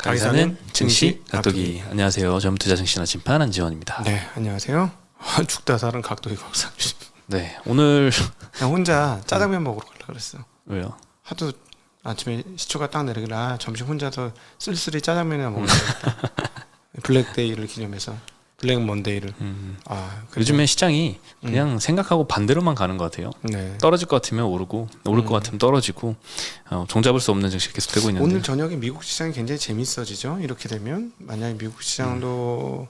강의사는 증시 각도기. 안녕하세요. 전투자 증시나 심판 안지원입니다. 네, 안녕하세요. 죽다 살은 각도기 박상준. 네, 오늘 그냥 혼자 짜장면 먹으러 가려고 그랬어. 왜요? 하도 아침에 시초가 딱 내리길래 점심 혼자서 쓸쓸히 짜장면이나 먹으려고 블랙데이를 기념해서 블랙 먼데이를. 요즘에 시장이 그냥 생각하고 반대로만 가는 것 같아요. 네. 떨어질 것 같으면 오르고 오를 것 같으면 떨어지고 종잡을 수 없는 증시가 계속 되고 있는데 오늘 저녁에 미국 시장이 굉장히 재밌어지죠. 이렇게 되면 만약에 미국 시장도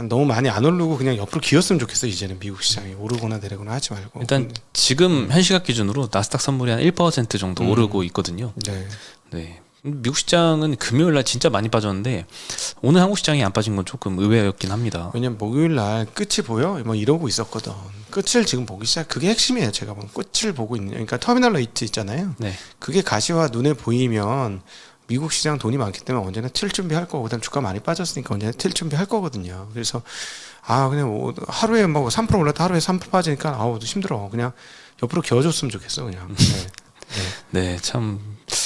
너무 많이 안 오르고 그냥 옆으로 기었으면 좋겠어. 이제는 미국 시장이 오르거나 내리거나 하지 말고. 일단 지금 현 시각 기준으로 나스닥 선물이 한 1% 정도 오르고 있거든요. 네. 네. 미국 시장은 금요일 날 진짜 많이 빠졌는데 오늘 한국 시장이 안 빠진 건 조금 의외였긴 합니다. 왜냐면 목요일 날 끝이 보여? 뭐 이러고 있었거든. 끝을 지금 보기 시작. 그게 핵심이에요. 제가 보면 끝을 보고 있는. 그러니까 터미널 레이트 있잖아요. 네. 그게 가시화 눈에 보이면 미국 시장 돈이 많기 때문에 언제나 틀 준비할 거고, 그다음 주가 많이 빠졌으니까 언제나 틀 준비할 거거든요. 그래서 그냥 뭐 하루에 뭐 3% 올랐다 하루에 3% 빠지니까 힘들어. 그냥 옆으로 기어줬으면 좋겠어. 그냥. 네, 참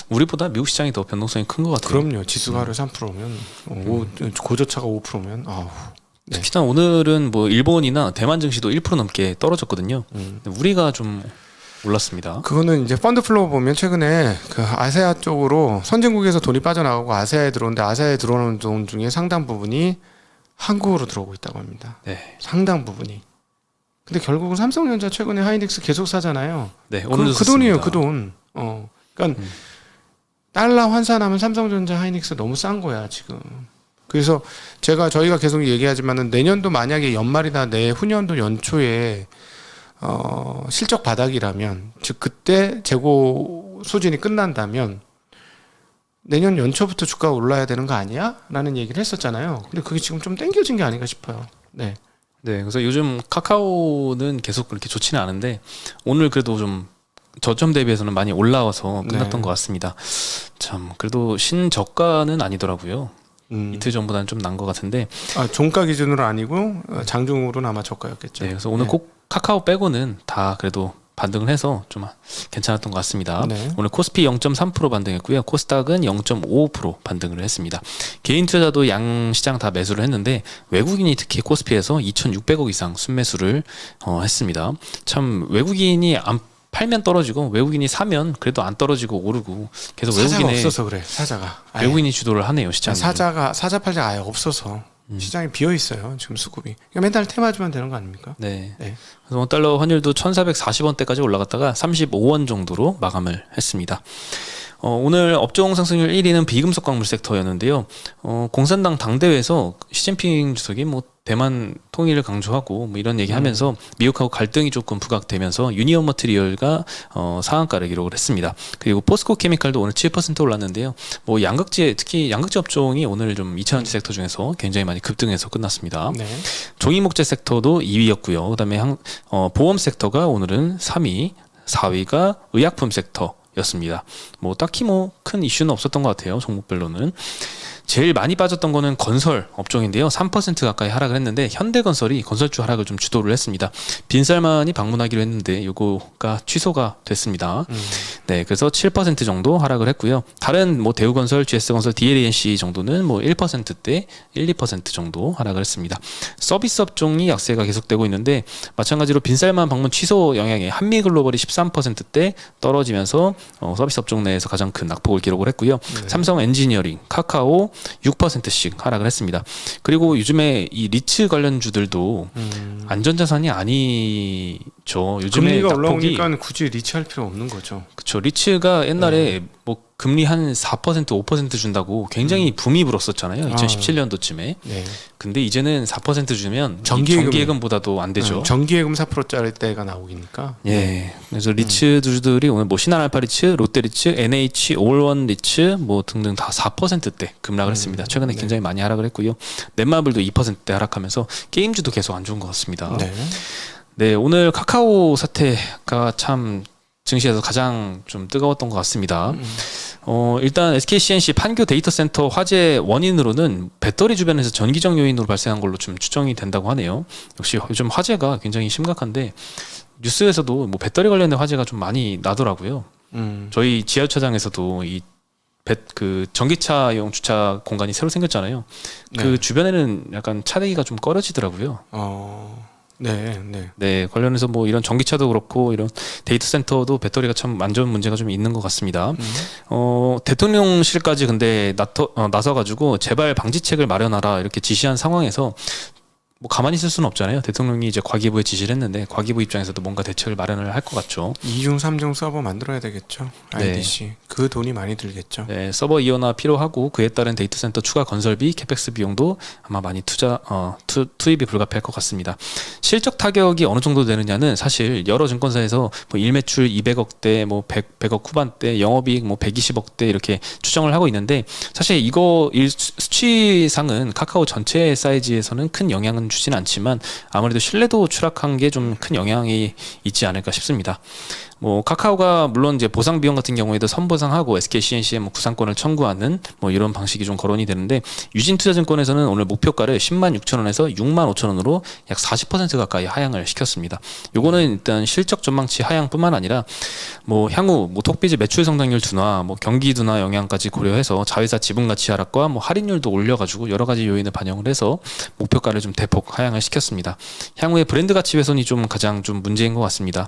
우리보다 미국 시장이 더 변동성이 큰 것 같아요. 그럼요. 지수가 하루에 3%면 고저차가 5%면 네. 특히나 오늘은 뭐 일본이나 대만 증시도 1% 넘게 떨어졌거든요. 우리가 좀 올랐습니다. 그거는 이제 펀드 플로우 보면 최근에 그 아세아 쪽으로 선진국에서 돈이 빠져나가고 아세아에 들어오는데 아세아에 들어오는 돈 중에 상당 부분이 한국으로 들어오고 있다고 합니다. 네. 상당 부분이. 근데 결국은 삼성전자 최근에 하이닉스 계속 사잖아요. 네, 오늘도 그 돈이에요, 그 돈. 그러니까 달러 환산하면 삼성전자 하이닉스 너무 싼 거야 지금. 그래서 저희가 계속 얘기하지만은 내년도 만약에 연말이나 내후년도 연초에 실적 바닥이라면, 즉 그때 재고 소진이 끝난다면 내년 연초부터 주가가 올라야 되는 거 아니야? 라는 얘기를 했었잖아요. 근데 그게 지금 좀 땡겨진 게 아닌가 싶어요. 네. 네, 그래서 요즘 카카오는 계속 그렇게 좋지는 않은데 오늘 그래도 좀 저점 대비해서는 많이 올라와서 끝났던 네. 것 같습니다. 참 그래도 신저가는 아니더라고요. 이틀 전보다는 좀 난 것 같은데. 종가 기준으로 아니고 장중으로는 아마 저가였겠죠. 네, 그래서 오늘 꼭 카카오 빼고는 다 그래도 반등을 해서 좀 괜찮았던 것 같습니다. 네. 오늘 코스피 0.3% 반등했고요. 코스닥은 0.55% 반등을 했습니다. 개인 투자도 양 시장 다 매수를 했는데 외국인이 특히 코스피에서 2,600억 이상 순매수를 했습니다. 참 외국인이 안 팔면 떨어지고 외국인이 사면 그래도 안 떨어지고 오르고 계속 사자가 외국인의 없어서 그래. 사자가 아예. 외국인이 주도를 하네요 시장이. 사자 팔자가 아예 없어서 시장이 비어 있어요 지금 수급이. 그러니까 맨날 테마주만 되는 거 아닙니까? 네. 네. 그래서 원달러 환율도 1,440원대까지 올라갔다가 35원 정도로 마감을 했습니다. 오늘 업종 상승률 1위는 비금속 광물 섹터였는데요. 공산당 당대회에서 시진핑 주석이 뭐 대만 통일을 강조하고 뭐 이런 얘기하면서 미국하고 갈등이 조금 부각되면서 유니온 머티리얼가 상한가를 기록을 했습니다. 그리고 포스코 케미칼도 오늘 7% 올랐는데요. 뭐 양극재, 특히 양극재 업종이 오늘 좀 2차전지 sek터 중에서 굉장히 많이 급등해서 끝났습니다. 네. 종이목재 섹터도 2위였고요. 그다음에 보험 섹터가 오늘은 3위, 4위가 의약품 섹터 였습니다. 뭐 딱히 뭐 큰 이슈는 없었던 것 같아요. 종목별로는. 제일 많이 빠졌던 거는 건설 업종인데요. 3% 가까이 하락을 했는데 현대건설이 건설주 하락을 좀 주도를 했습니다. 빈살만이 방문하기로 했는데 요거가 취소가 됐습니다. 네, 그래서 7% 정도 하락을 했고요. 다른 뭐 대우건설, GS건설, DLNC 정도는 뭐 1%대 1, 2% 정도 하락을 했습니다. 서비스 업종이 약세가 계속되고 있는데 마찬가지로 빈살만 방문 취소 영향에 한미글로벌이 13%대 떨어지면서 서비스 업종 내에서 가장 큰 낙폭을 기록을 했고요. 네. 삼성 엔지니어링, 카카오 6%씩 하락을 했습니다. 그리고 요즘에 이 리츠 관련주들도 안전자산이 아니죠. 요즘에 금리가 낙폭이 올라오니까 굳이 리치할 필요 없는 거죠. 그렇죠. 리츠가 옛날에 뭐 금리 한 4%, 5% 준다고 굉장히 붐이 불었었잖아요. 2017년도쯤에. 네. 근데 이제는 4% 주면 정기예금. 정기예금보다도 안 되죠. 정기예금 4%짜리 때가 나오니까. 예. 그래서 리츠주들이 오늘 뭐 신한알파 리츠, 롯데 리츠, NH, 올원 리츠 뭐 등등 다 4%대 급락을 했습니다. 최근에 굉장히 많이 하락을 했고요. 넷마블도 2%대 하락하면서 게임주도 계속 안 좋은 것 같습니다. 네. 네, 오늘 카카오 사태가 참 증시에서 가장 좀 뜨거웠던 것 같습니다. 일단 SKCNC 판교 데이터 센터 화재 원인으로는 배터리 주변에서 전기적 요인으로 발생한 걸로 좀 추정이 된다고 하네요. 역시 요즘 화재가 굉장히 심각한데 뉴스에서도 뭐 배터리 관련된 화재가 좀 많이 나더라고요. 저희 지하주차장에서도 이 그 전기차용 주차 공간이 새로 생겼잖아요. 그 네. 주변에는 약간 차대기가 좀 꺼려지더라고요. 네, 네. 네, 관련해서 뭐 이런 전기차도 그렇고 이런 데이터 센터도 배터리가 참 안전 문제가 좀 있는 것 같습니다. 대통령실까지 근데 나서가지고 재발 방지책을 마련하라 이렇게 지시한 상황에서 뭐 가만히 있을 수는 없잖아요. 대통령이 이제 과기부에 지시를 했는데 과기부 입장에서도 뭔가 대책을 마련을 할 것 같죠. 2중, 3중 서버 만들어야 되겠죠. IDC. 그 돈이 많이 들겠죠. 네, 서버 이원화 필요하고 그에 따른 데이터 센터 추가 건설비, 캐펙스 비용도 아마 많이 투입이 불가피할 것 같습니다. 실적 타격이 어느 정도 되느냐는 사실 여러 증권사에서 뭐 일매출 200억대, 뭐 100억 후반대, 영업이익 뭐 120억대 이렇게 추정을 하고 있는데 사실 이거 수치상은 카카오 전체 사이즈에서는 큰 영향은 주지는 않지만 아무래도 신뢰도 추락한 게 좀 큰 영향이 있지 않을까 싶습니다. 뭐 카카오가 물론 이제 보상 비용 같은 경우에도 선보상하고 SK CNC에 뭐 구상권을 청구하는 뭐 이런 방식이 좀 거론이 되는데 유진투자증권에서는 오늘 목표가를 10만 6천 원에서 6만 5천 원으로 약 40% 가까이 하향을 시켰습니다. 요거는 일단 실적 전망치 하향뿐만 아니라 뭐 향후 뭐 톡비즈 매출 성장률 둔화, 뭐 경기 둔화 영향까지 고려해서 자회사 지분 가치 하락과 뭐 할인율도 올려가지고 여러 가지 요인을 반영을 해서 목표가를 좀 대폭 하향을 시켰습니다. 향후에 브랜드 가치 훼손이 좀 가장 좀 문제인 것 같습니다.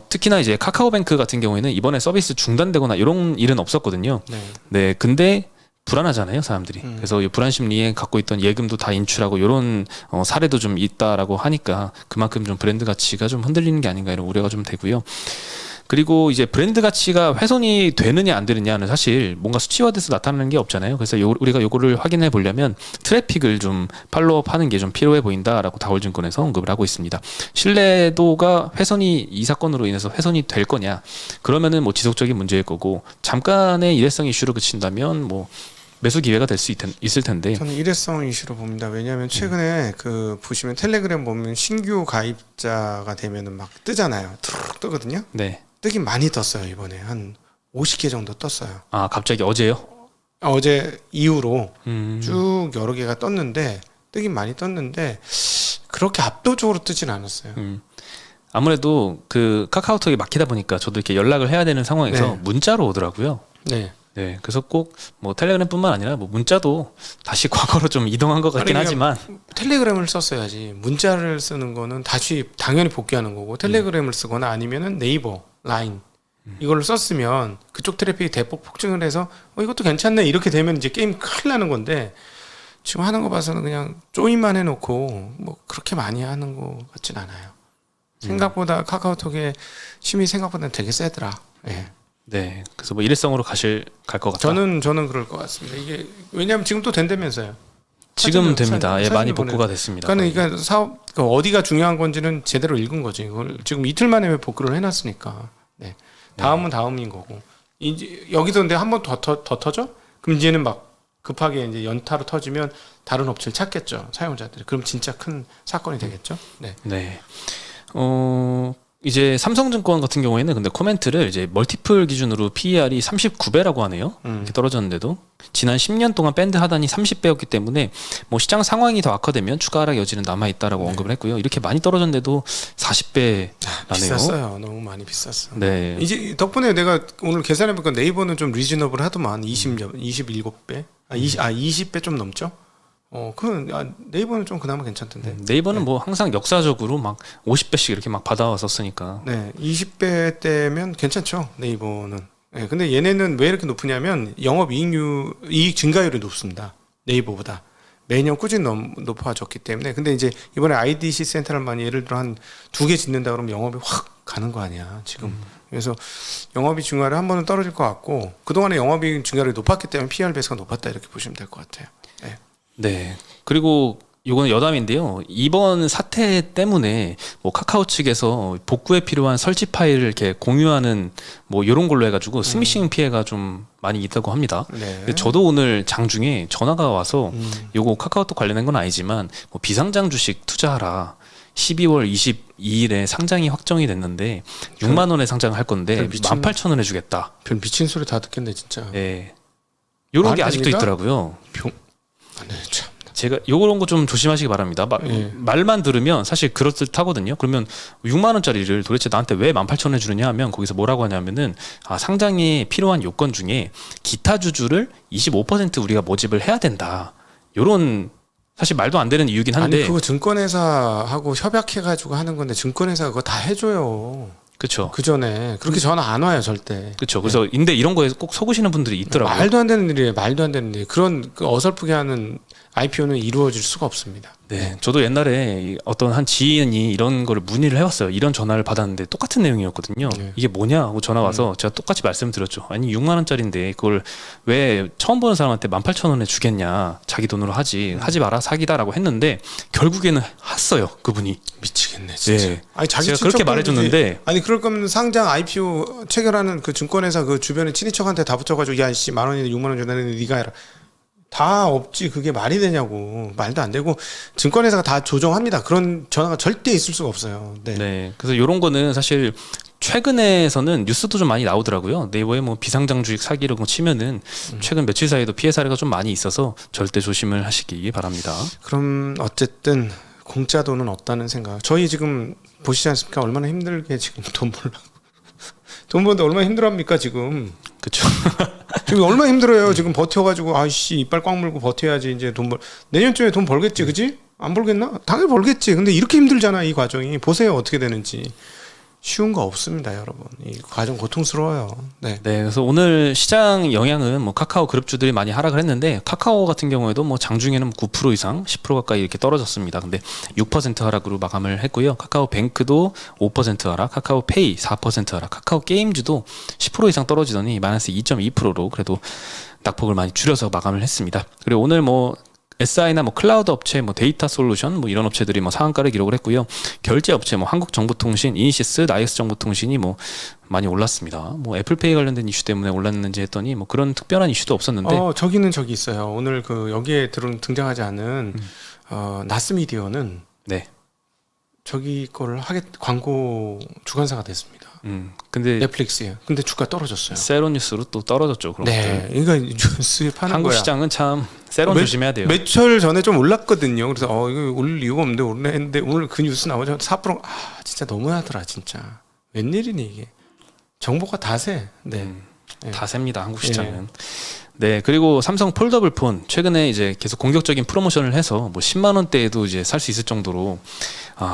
특히나 이제 카카오뱅크 같은 경우에는 이번에 서비스 중단되거나 이런 일은 없었거든요. 네, 근데 불안하잖아요, 사람들이. 그래서 이 불안 심리에 갖고 있던 예금도 다 인출하고 이런 사례도 좀 있다라고 하니까 그만큼 좀 브랜드 가치가 좀 흔들리는 게 아닌가 이런 우려가 좀 되고요. 그리고 이제 브랜드 가치가 훼손이 되느냐 안 되느냐는 사실 뭔가 수치화돼서 나타나는 게 없잖아요. 그래서 우리가 요거를 확인해 보려면 트래픽을 좀 팔로우업하는 게 좀 필요해 보인다라고 다올증권에서 언급을 하고 있습니다. 신뢰도가 훼손이 이 사건으로 인해서 훼손이 될 거냐? 그러면은 뭐 지속적인 문제일 거고 잠깐의 일회성 이슈로 그친다면 뭐 매수 기회가 될 수 있을 텐데. 저는 일회성 이슈로 봅니다. 왜냐하면 최근에 그 보시면 텔레그램 보면 신규 가입자가 되면은 막 뜨잖아요. 툭 뜨거든요. 네. 뜨긴 많이 떴어요. 이번에 한 50개 정도 떴어요. 아 갑자기 어제요? 어제 이후로 쭉 여러 개가 떴는데 뜨긴 많이 떴는데 그렇게 압도적으로 뜨진 않았어요. 아무래도 그 카카오톡이 막히다 보니까 저도 이렇게 연락을 해야 되는 상황에서 네. 문자로 오더라고요. 네. 네, 그래서 꼭 뭐 텔레그램뿐만 아니라 뭐 문자도 다시 과거로 좀 이동한 것 같긴 아니, 하지만 텔레그램을 썼어야지. 문자를 쓰는 거는 다시 당연히 복귀하는 거고 텔레그램을 쓰거나 아니면은 네이버, 라인 이걸로 썼으면 그쪽 트래픽이 대폭 폭증을 해서 이것도 괜찮네 이렇게 되면 이제 게임 큰일 나는 건데 지금 하는 거 봐서는 그냥 조인만 해놓고 뭐 그렇게 많이 하는 거 같진 않아요. 생각보다 카카오톡의 힘이 생각보다 되게 세더라. 예. 네, 그래서 뭐 일회성으로 갈 것 같다. 저는 그럴 것 같습니다. 이게 왜냐하면 지금 또 된다면서요. 지금 됩니다. 예, 많이 사진을 복구가 됐습니다. 그러니까 사업 어디가 중요한 건지는 제대로 읽은 거지. 이걸 지금 이틀 만에 왜 복구를 해놨으니까. 네. 다음은 다음인 거고. 이제 여기서 근데 한 번 더 터져? 그럼 이제는 막 급하게 이제 연타로 터지면 다른 업체를 찾겠죠. 사용자들이. 그럼 진짜 큰 사건이 되겠죠. 네. 네. 이제 삼성증권 같은 경우에는 근데 코멘트를 이제 멀티플 기준으로 PER이 39배라고 하네요. 이렇게 떨어졌는데도 지난 10년 동안 밴드 하단이 30배였기 때문에 뭐 시장 상황이 더 악화되면 추가 하락 여지는 남아 있다라고 언급을 했고요. 이렇게 많이 떨어졌는데도 40배라네요. 비쌌어요. 너무 많이 비쌌어. 네. 이제 덕분에 내가 오늘 계산해 보니까 네이버는 좀 리즈너블 하더만 27배. 20배 좀 넘죠? 네이버는 좀 그나마 괜찮던데. 네이버는 뭐 항상 역사적으로 막 50배씩 이렇게 막 받아왔었으니까. 네, 20배 대면 괜찮죠. 네이버는. 네, 근데 얘네는 왜 이렇게 높으냐면 이익 증가율이 높습니다. 네이버보다. 매년 꾸준히 높아졌기 때문에. 근데 이제 이번에 IDC 센터를만 예를 들어 한 2개 짓는다 그러면 영업이 확 가는 거 아니야, 지금. 그래서 영업이익 증가율이 한 번은 떨어질 것 같고 그동안에 영업이익 증가율이 높았기 때문에 PR 배수가 높았다 이렇게 보시면 될 것 같아요. 네. 네. 그리고 이거는 여담인데요. 이번 사태 때문에 뭐 카카오 측에서 복구에 필요한 설치 파일을 이렇게 공유하는 뭐 이런 걸로 해가지고 스미싱 피해가 좀 많이 있다고 합니다. 네. 근데 저도 오늘 장중에 전화가 와서 요거 카카오톡 관련된 건 아니지만 뭐 비상장 주식 투자하라. 12월 22일에 상장이 확정이 됐는데 6만 원에 상장을 할 건데 18,000원에 주겠다. 별 미친 소리 다 듣겠네 진짜. 네. 요런 게 아직도 됩니까? 있더라고요. 네, 참. 제가 요런 거 좀 조심하시기 바랍니다. 예. 말만 들으면 사실 그렇듯하거든요. 그러면 6만 원짜리를 도대체 나한테 왜 18,000원에 주느냐 하면 거기서 뭐라고 하냐면은 상장에 필요한 요건 중에 기타 주주를 25% 우리가 모집을 해야 된다. 요런 사실 말도 안 되는 이유긴 한데. 아니 그거 증권회사하고 협약해가지고 하는 건데 증권회사가 그거 다 해줘요. 그렇죠. 그 전에 그렇게 전화 안 와요 절대. 그렇죠. 그래서 근데 이런 거에 꼭 속으시는 분들이 있더라고요. 말도 안 되는 일이에요. 말도 안 되는 일. 그런 그 어설프게 하는 IPO는 이루어질 수가 없습니다. 네, 저도 옛날에 어떤 한 지인이 이런 거를 문의를 해왔어요. 이런 전화를 받았는데 똑같은 내용이었거든요. 네. 이게 뭐냐 하고 전화 와서 제가 똑같이 말씀드렸죠. 아니 6만 원짜리인데 그걸 왜 처음 보는 사람한테 18,000원에 주겠냐. 자기 돈으로 하지 마라 사기다라고 했는데 결국에는 했어요. 그분이. 미치겠네 진짜. 네. 아니 자기 제가 그렇게 말해줬는데 아니 그럴 거면 상장 IPO 체결하는 그 증권회사 그 주변에 친인척한테 다 붙여가지고 야씨 10,000원인데 6만 원 주다니 네가 해라. 다 없지. 그게 말이 되냐고. 말도 안 되고 증권회사가 다 조정합니다. 그런 전화가 절대 있을 수가 없어요. 네. 네. 그래서 이런 거는 사실 최근에서는 뉴스도 좀 많이 나오더라고요. 네이버에 뭐 비상장주익 사기라고 치면은 최근 며칠 사이에도 피해 사례가 좀 많이 있어서 절대 조심을 하시기 바랍니다. 그럼 어쨌든 공짜 돈은 없다는 생각. 저희 지금 보시지 않습니까? 얼마나 힘들게 지금 돈 벌라고. 돈 버는데 얼마나 힘들어합니까 지금. 그렇죠. 지금 얼마나 힘들어요. 지금 버텨가지고 아이씨 이빨 꽉 물고 버텨야지 이제 돈 벌. 내년쯤에 돈 벌겠지, 그지? 안 벌겠나? 당연히 벌겠지. 근데 이렇게 힘들잖아 이 과정이. 보세요 어떻게 되는지. 쉬운 거 없습니다, 여러분. 이 과정 고통스러워요. 네. 네, 그래서 오늘 시장 영향은 뭐 카카오 그룹주들이 많이 하락을 했는데 카카오 같은 경우에도 뭐 장중에는 9% 이상, 10% 가까이 이렇게 떨어졌습니다. 근데 6% 하락으로 마감을 했고요. 카카오 뱅크도 5% 하락, 카카오 페이 4% 하락, 카카오 게임즈도 10% 이상 떨어지더니 마이너스 2.2%로 그래도 낙폭을 많이 줄여서 마감을 했습니다. 그리고 오늘 뭐 SI나 뭐 클라우드 업체, 뭐 데이터 솔루션, 뭐 이런 업체들이 뭐 상한가를 기록을 했고요. 결제 업체, 뭐 한국정보통신, 이니시스, 나이스 정보통신이 뭐 많이 올랐습니다. 뭐 애플페이 관련된 이슈 때문에 올랐는지 했더니 뭐 그런 특별한 이슈도 없었는데. 저기는 저기 있어요. 오늘 그 여기에 등장하지 않은 나스미디어는 네. 저기 거를 광고 주관사가 됐습니다. 근데 넷플릭스에. 근데 주가 떨어졌어요. 세로뉴스로 또 떨어졌죠. 그럼. 네. 그러니까 뉴스에 파는 한국 거야. 시장은 참 세론 조심해야 돼요. 며칠 전에 좀 올랐거든요. 그래서 이거 올릴 이유가 없는데 오르는데 오늘 그 뉴스 나오자 4% 진짜 너무하더라 진짜. 웬일이니 이게. 정보가 다 새. 네. 네. 다 셉니다. 한국 시장은. 네, 그리고 삼성 폴더블 폰 최근에 이제 계속 공격적인 프로모션을 해서 뭐 10만 원대에도 이제 살 수 있을 정도로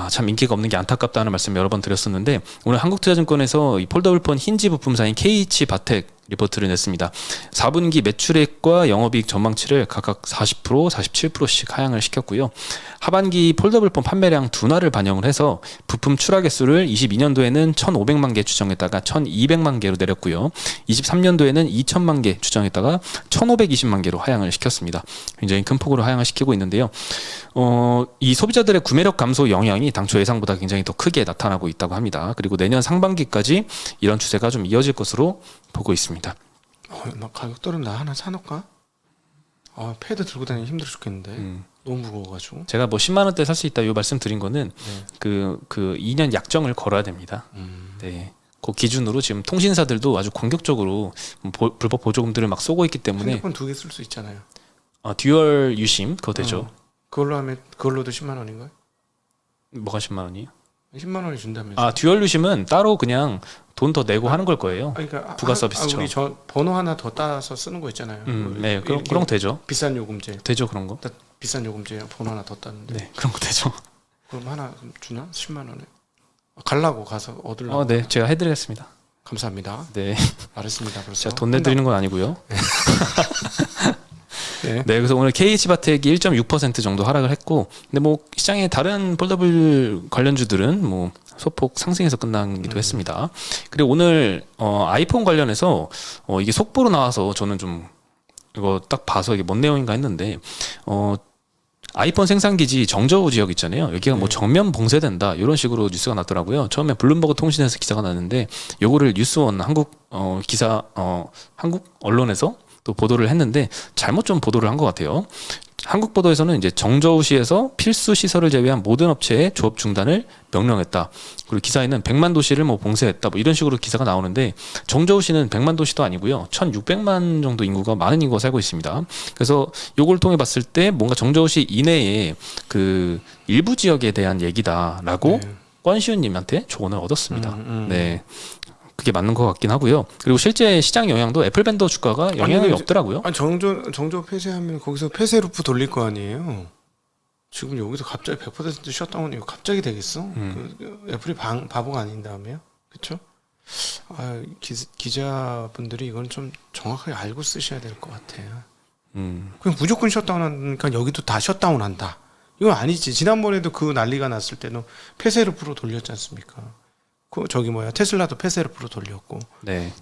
참 인기가 없는 게 안타깝다는 말씀 여러 번 드렸었는데 오늘 한국투자증권에서 이 폴더블 폰 힌지 부품사인 KH바텍 리포트를 냈습니다. 4분기 매출액과 영업이익 전망치를 각각 40%, 47%씩 하향을 시켰고요. 하반기 폴더블폰 판매량 둔화를 반영을 해서 부품 출하 개수를 22년도에는 1,500만 개 추정했다가 1,200만 개로 내렸고요. 23년도에는 2,000만 개 추정했다가 1,520만 개로 하향을 시켰습니다. 굉장히 큰 폭으로 하향을 시키고 있는데요. 이 소비자들의 구매력 감소 영향이 당초 예상보다 굉장히 더 크게 나타나고 있다고 합니다. 그리고 내년 상반기까지 이런 추세가 좀 이어질 것으로 보고 있습니다. 나 가격 떨어지면 나 하나 사놓을까? 패드 들고 다니기 힘들어 죽겠는데 너무 무거워가지고. 제가 뭐 10만 원대 살 수 있다 이 말씀 드린 거는 그 2년 약정을 걸어야 됩니다. 네. 그 기준으로 지금 통신사들도 아주 공격적으로 불법 보조금들을 막 쏘고 있기 때문에 핸드폰 2개 쓸 수 있잖아요. 듀얼 유심 그거 되죠. 그걸로도 10만 원인가요? 뭐가 10만 원이요? 10만 원이 준다면서. 듀얼 유심은 따로 그냥 돈 더 내고 하는 걸 거예요. 그러니까 부가 서비스처럼. 우리 저 번호 하나 더 따서 쓰는 거 있잖아요. 네, 그런 거 되죠. 비싼 요금제. 되죠, 그런 거. 비싼 요금제 번호 하나 더 따는데. 네, 그런 거 되죠. 그럼 하나 주나? 10만 원에. 갈라고 가서 얻으려고. 네, 제가 해드리겠습니다. 감사합니다. 네, 알았습니다. 벌써. 제가 돈 내드리는 건 아니고요. 네. 네, 그래서 오늘 KH바텍이 1.6% 정도 하락을 했고, 근데 뭐 시장의 다른 폴더블 관련주들은 뭐 소폭 상승해서 끝나기도 했습니다. 그리고 오늘 아이폰 관련해서 이게 속보로 나와서 저는 좀 이거 딱 봐서 이게 뭔 내용인가 했는데 아이폰 생산기지 정저우 지역 있잖아요. 여기가 뭐 정면 봉쇄된다 이런 식으로 뉴스가 났더라고요. 처음에 블룸버그 통신에서 기사가 났는데 요거를 뉴스원 한국 한국 언론에서 또 보도를 했는데 잘못 좀 보도를 한 것 같아요. 한국 보도에서는 이제 정저우시에서 필수 시설을 제외한 모든 업체의 조업 중단을 명령했다. 그리고 기사에는 100만 도시를 뭐 봉쇄했다. 뭐 이런 식으로 기사가 나오는데 정저우시는 100만 도시도 아니고요. 1,600만 정도 인구가 많은 인구가 살고 있습니다. 그래서 요걸 통해 봤을 때 뭔가 정저우시 이내에 그 일부 지역에 대한 얘기다라고 네. 권시훈님한테 조언을 얻었습니다. 네. 그게 맞는 것 같긴 하고요. 그리고 실제 시장 영향도 애플밴더 주가가 영향이 아니, 없더라고요. 아니 정조 폐쇄하면 거기서 폐쇄 루프 돌릴 거 아니에요. 지금 여기서 갑자기 100% 셧다운 이거 갑자기 되겠어? 그 애플이 바보가 아닌 다음에요, 그렇죠? 아, 기자분들이 이건 좀 정확하게 알고 쓰셔야 될 것 같아요. 그냥 무조건 셧다운하니까 여기도 다 셧다운한다. 이건 아니지. 지난번에도 그 난리가 났을 때는 폐쇄 루프로 돌렸지 않습니까? 그 저기 뭐야 테슬라도 폐쇄 루프로 돌렸고. 네.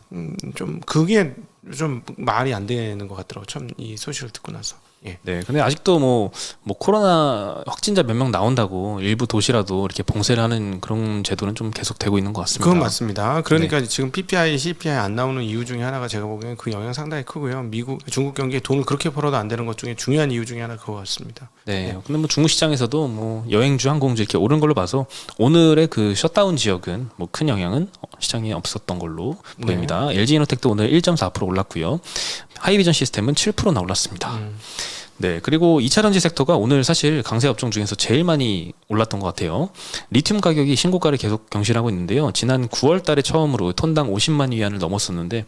좀 그게 좀 말이 안 되는 것 같더라고. 참 이 소식을 듣고 나서. 예. 네. 근데 아직도 뭐 코로나 확진자 몇 명 나온다고 일부 도시라도 이렇게 봉쇄를 하는 그런 제도는 좀 계속 되고 있는 것 같습니다. 그건 맞습니다. 그러니까 지금 PPI, CPI 안 나오는 이유 중에 하나가 제가 보기에는 그 영향 상당히 크고요. 중국 경기에 돈을 그렇게 벌어도 안 되는 것 중에 중요한 이유 중에 하나 그거 같습니다. 네. 근데 뭐 중국 시장에서도 뭐 여행주, 항공주 이렇게 오른 걸로 봐서 오늘의 그 셧다운 지역은 뭐 큰 영향은 시장에 없었던 걸로 보입니다. LG이노텍도 오늘 1.4% 올랐고요. 하이비전 시스템은 7%나 올랐습니다. 네, 그리고 2차 전지 섹터가 오늘 사실 강세 업종 중에서 제일 많이 올랐던 것 같아요. 리튬 가격이 신고가를 계속 경신하고 있는데요. 지난 9월 달에 처음으로 톤당 50만 위안을 넘었었는데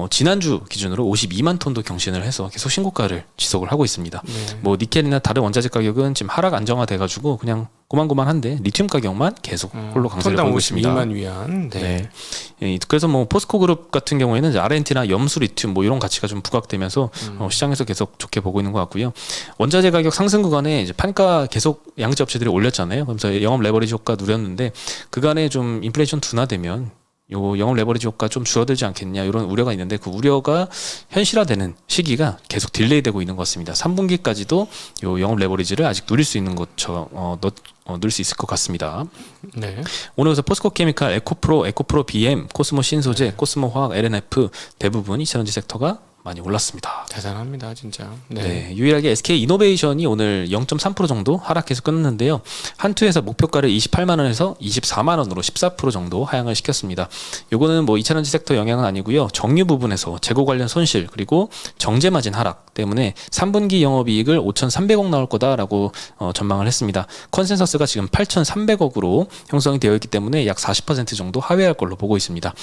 지난주 기준으로 52만 톤도 경신을 해서 계속 신고가를 지속을 하고 있습니다. 네. 뭐 니켈이나 다른 원자재 가격은 지금 하락 안정화돼가지고 그냥 고만고만한데 리튬 가격만 계속 홀로 강세를 톤당 보이고 있습니다. 52만 위안. 네. 네. 예, 그래서 뭐 포스코 그룹 같은 경우에는 이제 R&T나 염수 리튬 뭐 이런 가치가 좀 부각되면서 시장에서 계속 좋게 보고 있는 것 같고요. 원자재 가격 상승 구간에 이제 판가 계속 양지 업체들이 올렸잖아요. 그러면서 영업 레버리지 효과 누렸는데 그간에 좀 인플레이션 둔화되면 요 영업 레버리지 효과 좀 줄어들지 않겠냐 이런 우려가 있는데 그 우려가 현실화되는 시기가 계속 딜레이되고 있는 것 같습니다. 3분기까지도 요 영업 레버리지를 아직 누릴 수 있는 것처럼 누릴 수 있을 것 같습니다. 네. 오늘 그래서 포스코 케미칼, 에코프로 BM, 코스모 신소재, 코스모 화학, LNF 대부분 2차전지 섹터가 많이 올랐습니다. 대단합니다, 진짜. 네, 유일하게 SK 이노베이션이 오늘 0.3% 정도 하락해서 끝났는데요. 한투에서 목표가를 28만 원에서 24만 원으로 14% 정도 하향을 시켰습니다. 요거는 뭐 2차전지 섹터 영향은 아니고요. 정유 부분에서 재고 관련 손실 그리고 정제 마진 하락 때문에 3분기 영업이익을 5,300억 나올 거다라고 전망을 했습니다. 컨센서스가 지금 8,300억으로 형성이 되어 있기 때문에 약 40% 정도 하회할 걸로 보고 있습니다.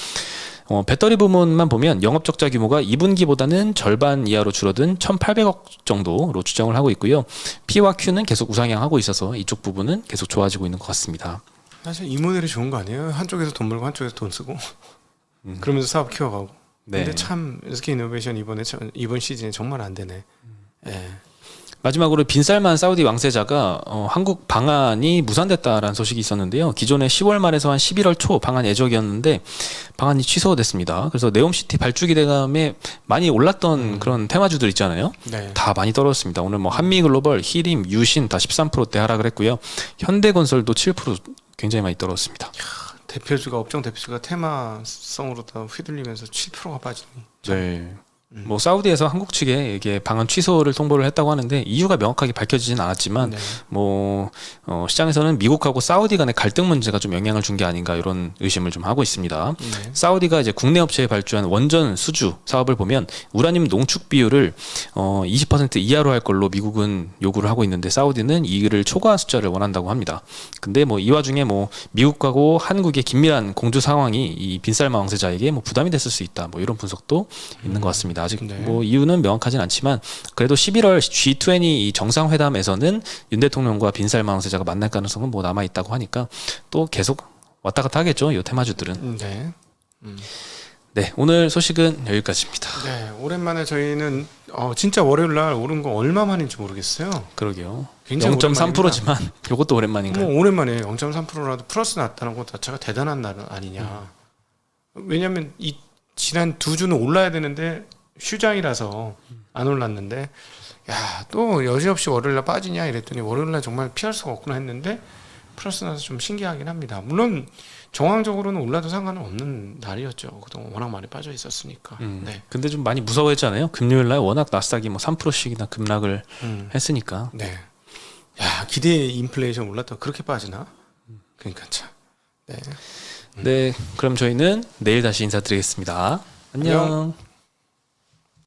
배터리 부문만 보면 영업 적자 규모가 2분기보다는 절반 이하로 줄어든 1,800억 정도로 추정을 하고 있고요. P와 Q는 계속 우상향하고 있어서 이쪽 부분은 계속 좋아지고 있는 것 같습니다. 사실 이 모델이 좋은 거 아니에요? 한쪽에서 돈 벌고 한쪽에서 돈 쓰고 그러면서 사업 키워가고. 네. 근데 참 SK 이노베이션 이번 시즌에 정말 안 되네. 예. 마지막으로 빈살만 사우디 왕세자가 한국 방한이 무산됐다라는 소식이 있었는데요. 기존에 10월 말에서 한 11월 초 방한 예정이었는데 방한이 취소됐습니다. 그래서 네옴시티 발주기 대감에 많이 올랐던 그런 테마주들 있잖아요. 네. 다 많이 떨어졌습니다. 오늘 뭐 한미글로벌, 히림, 유신 다 13%대 하락을 했고요. 현대건설도 7% 굉장히 많이 떨어졌습니다. 업종 대표주가 테마성으로 다 휘둘리면서 7%가 빠지니. 네. 뭐 사우디에서 한국 측에 이게 방한 취소를 통보를 했다고 하는데 이유가 명확하게 밝혀지진 않았지만 네. 뭐 시장에서는 미국하고 사우디 간의 갈등 문제가 좀 영향을 준 게 아닌가 이런 의심을 좀 하고 있습니다. 네. 사우디가 이제 국내 업체에 발주한 원전 수주 사업을 보면 우라늄 농축 비율을 20% 이하로 할 걸로 미국은 요구를 하고 있는데 사우디는 이를 초과한 숫자를 원한다고 합니다. 근데 뭐 이 와중에 뭐 미국하고 한국의 긴밀한 공조 상황이 이 빈살마 왕세자에게 뭐 부담이 됐을 수 있다. 뭐 이런 분석도 있는 것 같습니다. 아직 네. 뭐 이유는 명확하진 않지만 그래도 11월 G20 이 정상회담에서는 윤 대통령과 빈살마 왕세자가 만날 가능성은 뭐 남아 있다고 하니까 또 계속 왔다 갔다 하겠죠. 이 테마주들은. 네. 네, 오늘 소식은 여기까지입니다. 네, 오랜만에 저희는 진짜 월요일 날 오른 거 얼마 만인지 모르겠어요. 그러게요. 굉장히 0.3%지만 이것도 오랜만인가요? 뭐 오랜만에 0.3%라도 플러스 났다는 것 자체가 대단한 날 아니냐. 왜냐하면 이 지난 두 주는 올라야 되는데 휴장이라서 안 올랐는데 야, 또 여지없이 월요일 날 빠지냐 이랬더니 월요일 날 정말 피할 수가 없구나 했는데 플러스 나서 좀 신기하긴 합니다. 물론 정황적으로는 올라도 상관은 없는 날이었죠. 그동안 워낙 많이 빠져 있었으니까. 네. 근데 좀 많이 무서워했잖아요. 금요일 날 워낙 나스닥이 뭐 3%씩이나 급락을 했으니까. 네. 야, 기대 인플레이션 올랐다 그렇게 빠지나? 그러니까 참. 네. 네, 그럼 저희는 내일 다시 인사드리겠습니다. 안녕.